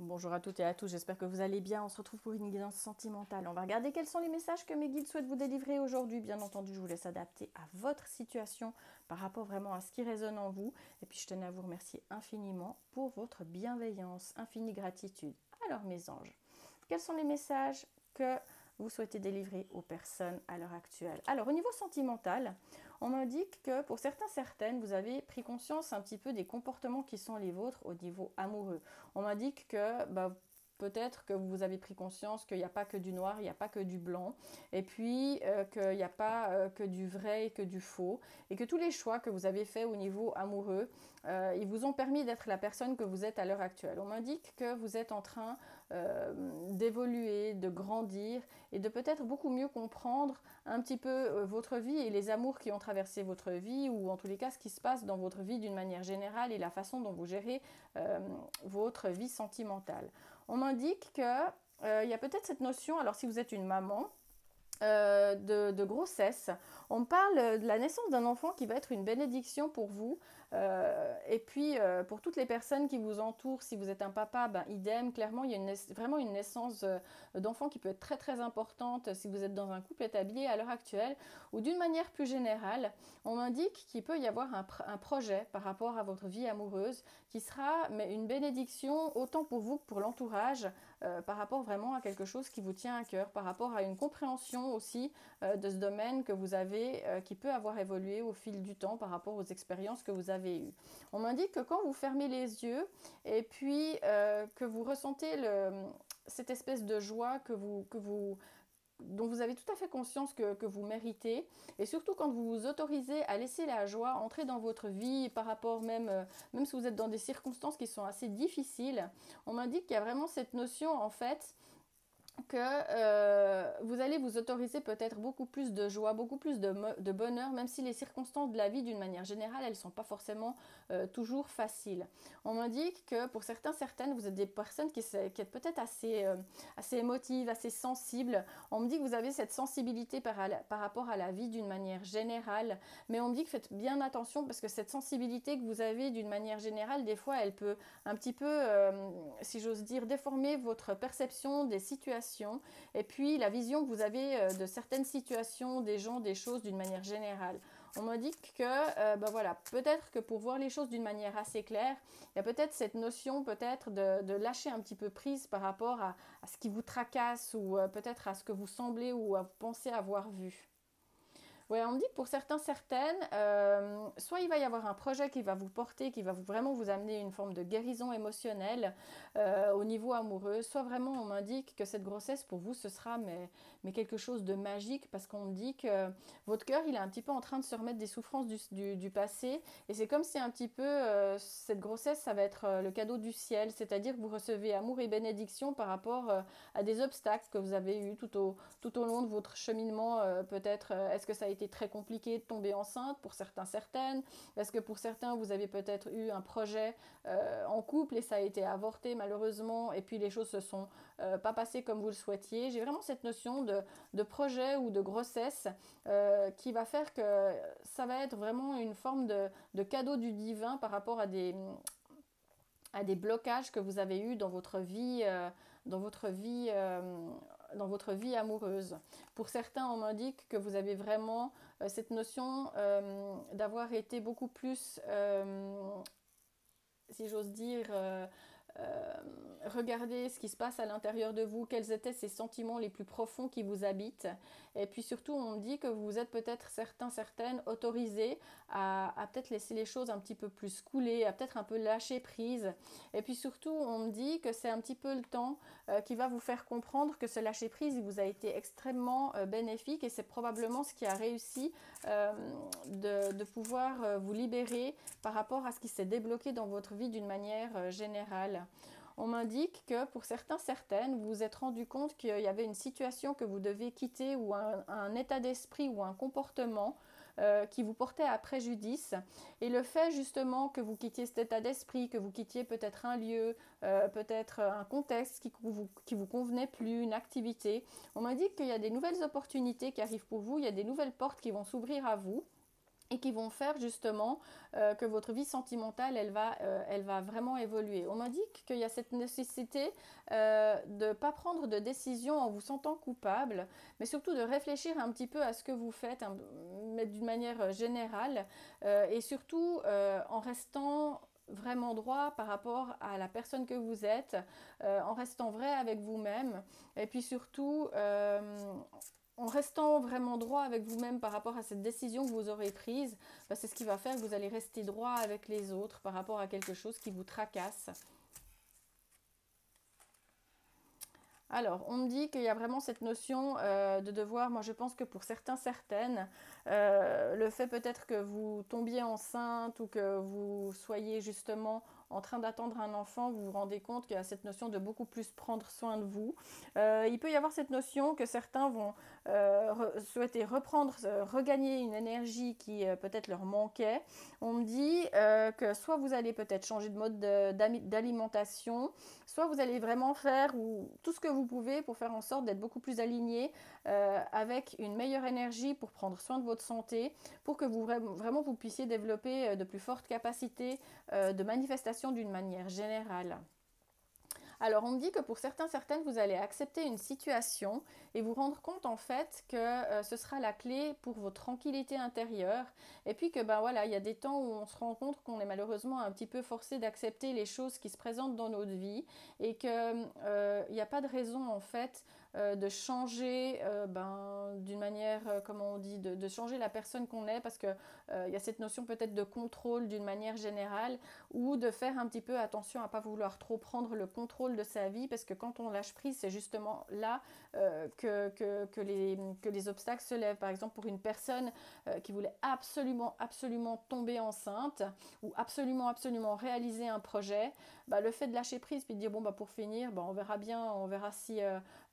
Bonjour à toutes et à tous, j'espère que vous allez bien. On se retrouve pour une guidance sentimentale. On va regarder quels sont les messages que mes guides souhaitent vous délivrer aujourd'hui. Bien entendu, je vous laisse adapter à votre situation par rapport vraiment à ce qui résonne en vous. Et puis, je tenais à vous remercier infiniment pour votre bienveillance. Infinie gratitude. Alors, mes anges, quels sont les messages que vous souhaitez délivrer aux personnes à l'heure actuelle? Alors, au niveau sentimental, on m'indique que pour certaines, vous avez pris conscience un petit peu des comportements qui sont les vôtres au niveau amoureux. On m'indique que peut-être que vous avez pris conscience qu'il n'y a pas que du noir, il n'y a pas que du blanc, et puis qu'il n'y a pas que du vrai et que du faux, et que tous les choix que vous avez faits au niveau amoureux, ils vous ont permis d'être la personne que vous êtes à l'heure actuelle. On m'indique que vous êtes en train d'évoluer, de grandir, et de peut-être beaucoup mieux comprendre un petit peu votre vie et les amours qui ont traversé votre vie, ou en tous les cas ce qui se passe dans votre vie d'une manière générale et la façon dont vous gérez votre vie sentimentale. On m'indique qu'il y a peut-être cette notion, alors si vous êtes une maman, de grossesse. On me parle de la naissance d'un enfant qui va être une bénédiction pour vous. Et puis, pour toutes les personnes qui vous entourent, si vous êtes un papa, ben, idem. Clairement, il y a vraiment une naissance d'enfant qui peut être très très importante si vous êtes dans un couple établi à l'heure actuelle. Ou d'une manière plus générale, on m'indique qu'il peut y avoir un projet par rapport à votre vie amoureuse qui sera une bénédiction autant pour vous que pour l'entourage, par rapport vraiment à quelque chose qui vous tient à cœur, par rapport à une compréhension aussi de ce domaine que vous avez, qui peut avoir évolué au fil du temps par rapport aux expériences que vous avez eues. On m'indique que quand vous fermez les yeux et puis que vous ressentez cette espèce de joie dont vous avez tout à fait conscience que vous méritez, et surtout quand vous vous autorisez à laisser la joie entrer dans votre vie par rapport même si vous êtes dans des circonstances qui sont assez difficiles, on m'indique qu'il y a vraiment cette notion en fait que vous allez vous autoriser peut-être beaucoup plus de joie, beaucoup plus de bonheur, même si les circonstances de la vie, d'une manière générale, elles ne sont pas forcément toujours faciles. On m'indique que pour certaines, vous êtes des personnes qui êtes peut-être assez émotives, assez sensibles. On me dit que vous avez cette sensibilité par rapport à la vie d'une manière générale, mais on me dit que faites bien attention parce que cette sensibilité que vous avez d'une manière générale, des fois, elle peut un petit peu, si j'ose dire, déformer votre perception des situations et puis la vision que vous avez de certaines situations, des gens, des choses d'une manière générale. On m'a dit que voilà, peut-être que pour voir les choses d'une manière assez claire, il y a peut-être cette notion peut-être de lâcher un petit peu prise par rapport à ce qui vous tracasse ou peut-être à ce que vous semblez ou à vous pensez avoir vu. Ouais, on me dit que pour certaines, soit il va y avoir un projet qui va vous porter, qui va vraiment vous amener une forme de guérison émotionnelle au niveau amoureux, soit vraiment on m'indique que cette grossesse pour vous ce sera mais quelque chose de magique parce qu'on me dit que votre cœur il est un petit peu en train de se remettre des souffrances du passé et c'est comme si un petit peu cette grossesse ça va être le cadeau du ciel, c'est-à-dire que vous recevez amour et bénédiction par rapport à des obstacles que vous avez eu tout au long de votre cheminement, peut-être est-ce que ça a été très compliqué de tomber enceinte pour certaines? Est-ce que pour certains, vous avez peut-être eu un projet en couple et ça a été avorté malheureusement et puis les choses se sont pas passées comme vous le souhaitiez? J'ai vraiment cette notion de projet ou de grossesse qui va faire que ça va être vraiment une forme de cadeau du divin par rapport à des blocages que vous avez eus dans votre vie, dans votre vie amoureuse. Pour certains, on m'indique que vous avez vraiment cette notion d'avoir été beaucoup plus, si j'ose dire, regardez ce qui se passe à l'intérieur de vous, quels étaient ces sentiments les plus profonds qui vous habitent. Et puis surtout, on me dit que vous êtes peut-être certaines autorisés à peut-être laisser les choses un petit peu plus couler, à peut-être un peu lâcher prise. Et puis surtout, on me dit que c'est un petit peu le temps qui va vous faire comprendre que ce lâcher prise, il vous a été extrêmement bénéfique et c'est probablement ce qui a réussi de pouvoir vous libérer par rapport à ce qui s'est débloqué dans votre vie d'une manière générale. On m'indique que pour certaines, vous vous êtes rendu compte qu'il y avait une situation que vous devez quitter ou un état d'esprit ou un comportement qui vous portait à préjudice. Et le fait justement que vous quittiez cet état d'esprit, que vous quittiez peut-être un lieu, peut-être un contexte qui vous convenait plus, une activité, on m'indique qu'il y a des nouvelles opportunités qui arrivent pour vous, il y a des nouvelles portes qui vont s'ouvrir à vous. et qui vont faire justement que votre vie sentimentale, elle va vraiment évoluer. On m'indique qu'il y a cette nécessité de ne pas prendre de décision en vous sentant coupable, mais surtout de réfléchir un petit peu à ce que vous faites, hein, mais d'une manière générale, et surtout en restant vraiment droit par rapport à la personne que vous êtes, en restant vrai avec vous-même, et puis surtout en restant vraiment droit avec vous-même par rapport à cette décision que vous aurez prise, bah, c'est ce qui va faire que vous allez rester droit avec les autres par rapport à quelque chose qui vous tracasse. Alors, on me dit qu'il y a vraiment cette notion de devoir, moi je pense que pour certains, certaines, le fait peut-être que vous tombiez enceinte ou que vous soyez justement en train d'attendre un enfant, vous vous rendez compte qu'il y a cette notion de beaucoup plus prendre soin de vous. Il peut y avoir cette notion que certains vont souhaiter reprendre, regagner une énergie qui peut-être leur manquait. On me dit que soit vous allez peut-être changer de mode d'alimentation, soit vous allez vraiment faire tout ce que vous pouvez pour faire en sorte d'être beaucoup plus aligné avec une meilleure énergie pour prendre soin de votre santé, pour que vous vraiment vous puissiez développer de plus fortes capacités de manifestation d'une manière générale. Alors, on me dit que pour certains, certaines, vous allez accepter une situation et vous rendre compte en fait que ce sera la clé pour votre tranquillité intérieure. Et puis que ben voilà, il y a des temps où on se rend compte qu'on est malheureusement un petit peu forcé d'accepter les choses qui se présentent dans notre vie et qu'il n'y a pas de raison en fait de changer d'une manière, comment on dit, de changer la personne qu'on est parce qu'il y a cette notion peut-être de contrôle d'une manière générale ou de faire un petit peu attention à ne pas vouloir trop prendre le contrôle de sa vie parce que quand on lâche prise, c'est justement là que les obstacles se lèvent. Par exemple, pour une personne qui voulait absolument, absolument tomber enceinte ou absolument, absolument réaliser un projet, bah, le fait de lâcher prise puis de dire bon, bah, pour finir, bah, on verra bien, on verra si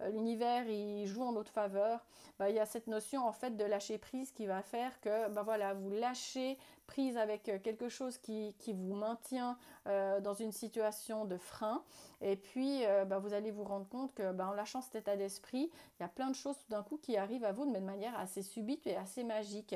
l'univers il joue en notre faveur, bah, il y a cette notion en fait de lâcher prise qui va faire que bah, voilà, vous lâchez prise avec quelque chose qui vous maintient dans une situation de frein. Et puis, bah, vous allez vous rendre compte que bah, en lâchant cet état d'esprit, il y a plein de choses tout d'un coup qui arrivent à vous de manière assez subite et assez magique.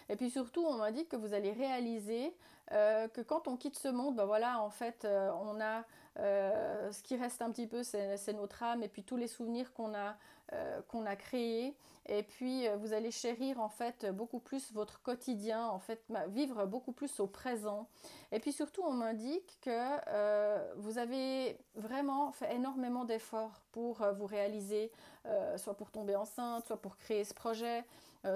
Et puis surtout, on m'a dit que vous allez réaliser que quand on quitte ce monde, ben voilà, en fait, on a ce qui reste un petit peu, c'est notre âme et puis tous les souvenirs qu'on a créés. Et puis, vous allez chérir en fait beaucoup plus votre quotidien, en fait, vivre beaucoup plus au présent. Et puis surtout, on m'indique que vous avez vraiment fait énormément d'efforts pour vous réaliser, soit pour tomber enceinte, soit pour créer ce projet,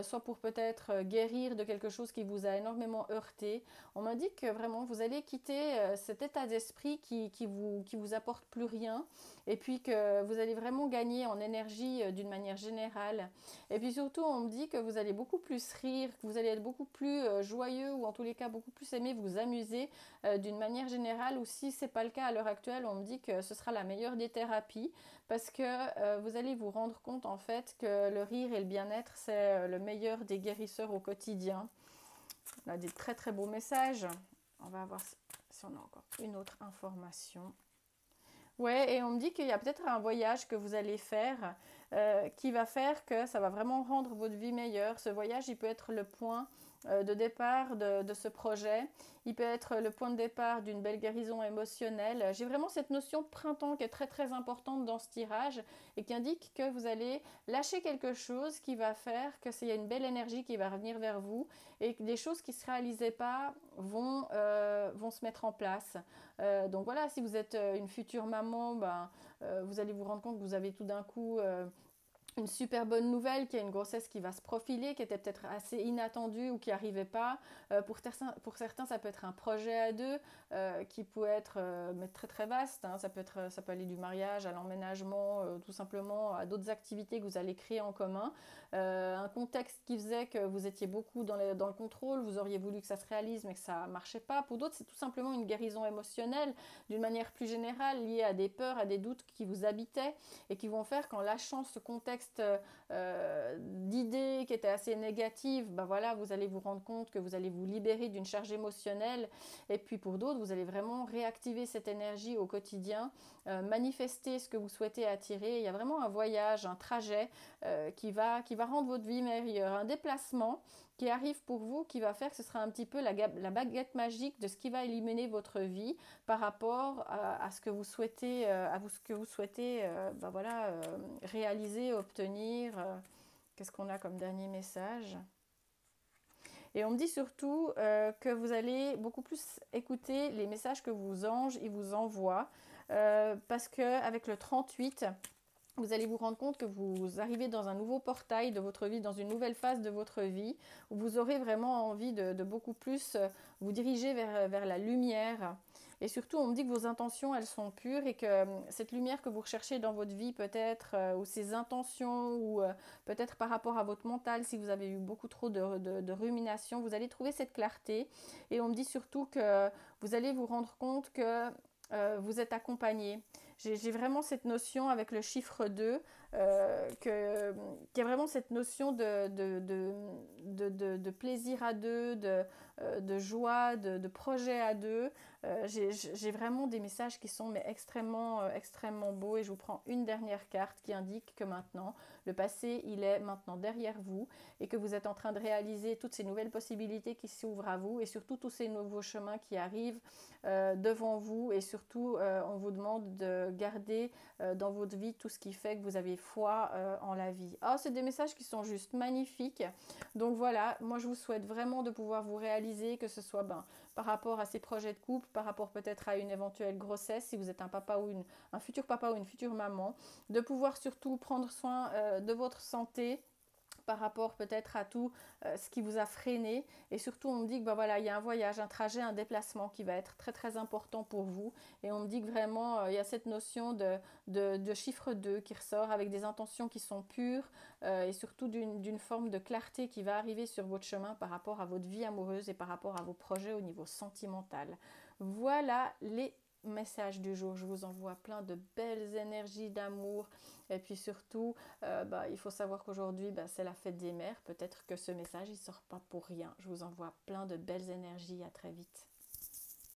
soit pour peut-être guérir de quelque chose qui vous a énormément heurté. On m'indique que vraiment vous allez quitter cet état d'esprit qui vous apporte plus rien et puis que vous allez vraiment gagner en énergie d'une manière générale. Et puis surtout, on me dit que vous allez beaucoup plus rire, que vous allez être beaucoup plus joyeux ou en tous les cas beaucoup plus aimer vous amuser d'une manière générale, ou si ce n'est pas le cas à l'heure actuelle, on me dit que ce sera la meilleure des thérapies parce que vous allez vous rendre compte en fait que le rire et le bien-être c'est le meilleur des guérisseurs au quotidien. On a des très très beaux messages. On va voir si on a encore une autre information. Ouais, et on me dit qu'il y a peut-être un voyage que vous allez faire qui va faire que ça va vraiment rendre votre vie meilleure. Ce voyage, il peut être le point de départ de ce projet. Il peut être le point de départ d'une belle guérison émotionnelle. J'ai vraiment cette notion de printemps qui est très très importante dans ce tirage et qui indique que vous allez lâcher quelque chose qui va faire qu'il y a une belle énergie qui va revenir vers vous et que des choses qui ne se réalisaient pas vont se mettre en place. Donc voilà, si vous êtes une future maman, vous allez vous rendre compte que vous avez tout d'un coup une super bonne nouvelle, qu'il y a une grossesse qui va se profiler, qui était peut-être assez inattendue ou qui n'arrivait pas. Pour certains, ça peut être un projet à deux qui peut être mais très très vaste. Hein. Ça peut aller du mariage à l'emménagement, tout simplement à d'autres activités que vous allez créer en commun. Un contexte qui faisait que vous étiez beaucoup dans le contrôle, vous auriez voulu que ça se réalise mais que ça ne marchait pas. Pour d'autres, c'est tout simplement une guérison émotionnelle d'une manière plus générale liée à des peurs, à des doutes qui vous habitaient et qui vont faire qu'en lâchant ce contexte d'idées qui étaient assez négatives, voilà, vous allez vous rendre compte que vous allez vous libérer d'une charge émotionnelle. Et puis pour d'autres, vous allez vraiment réactiver cette énergie au quotidien, manifester ce que vous souhaitez attirer. Il y a vraiment un voyage, un trajet qui va rendre votre vie meilleure, un déplacement qui arrive pour vous, qui va faire que ce sera un petit peu la baguette magique de ce qui va éliminer votre vie par rapport à ce que vous souhaitez, voilà, réaliser, obtenir. Qu'est-ce qu'on a comme dernier message? Et on me dit surtout que vous allez beaucoup plus écouter les messages que vos anges ils vous envoient parce qu'avec le 38, vous allez vous rendre compte que vous arrivez dans un nouveau portail de votre vie, dans une nouvelle phase de votre vie, où vous aurez vraiment envie de beaucoup plus vous diriger vers la lumière. Et surtout, on me dit que vos intentions, elles sont pures et que cette lumière que vous recherchez dans votre vie, peut-être, ou ces intentions, ou peut-être par rapport à votre mental, si vous avez eu beaucoup trop de rumination, vous allez trouver cette clarté. Et on me dit surtout que vous allez vous rendre compte que vous êtes accompagné. J'ai vraiment cette notion avec le chiffre 2, qu'il y a vraiment cette notion de plaisir à deux, de joie, de projet à deux. J'ai vraiment des messages qui sont mais extrêmement beaux et je vous prends une dernière carte qui indique que maintenant, le passé, il est maintenant derrière vous et que vous êtes en train de réaliser toutes ces nouvelles possibilités qui s'ouvrent à vous et surtout tous ces nouveaux chemins qui arrivent devant vous et surtout on vous demande de garder dans votre vie tout ce qui fait que vous avez foi en la vie. Ah, c'est des messages qui sont juste magnifiques. Donc voilà, moi je vous souhaite vraiment de pouvoir vous réaliser, que ce soit par rapport à ces projets de couple, par rapport peut-être à une éventuelle grossesse, si vous êtes un papa ou un futur papa ou une future maman, de pouvoir surtout prendre soin de votre santé, par rapport peut-être à tout ce qui vous a freiné et surtout on me dit que voilà, il y a un voyage, un trajet, un déplacement qui va être très important pour vous et on me dit que vraiment il y a cette notion de chiffre 2 qui ressort avec des intentions qui sont pures et surtout d'une forme de clarté qui va arriver sur votre chemin par rapport à votre vie amoureuse et par rapport à vos projets au niveau sentimental. Voilà les messages du jour. Je vous envoie plein de belles énergies d'amour et puis surtout il faut savoir qu'aujourd'hui c'est la fête des mères. Peut-être que ce message il sort pas pour rien. Je vous envoie plein de belles énergies. À très vite.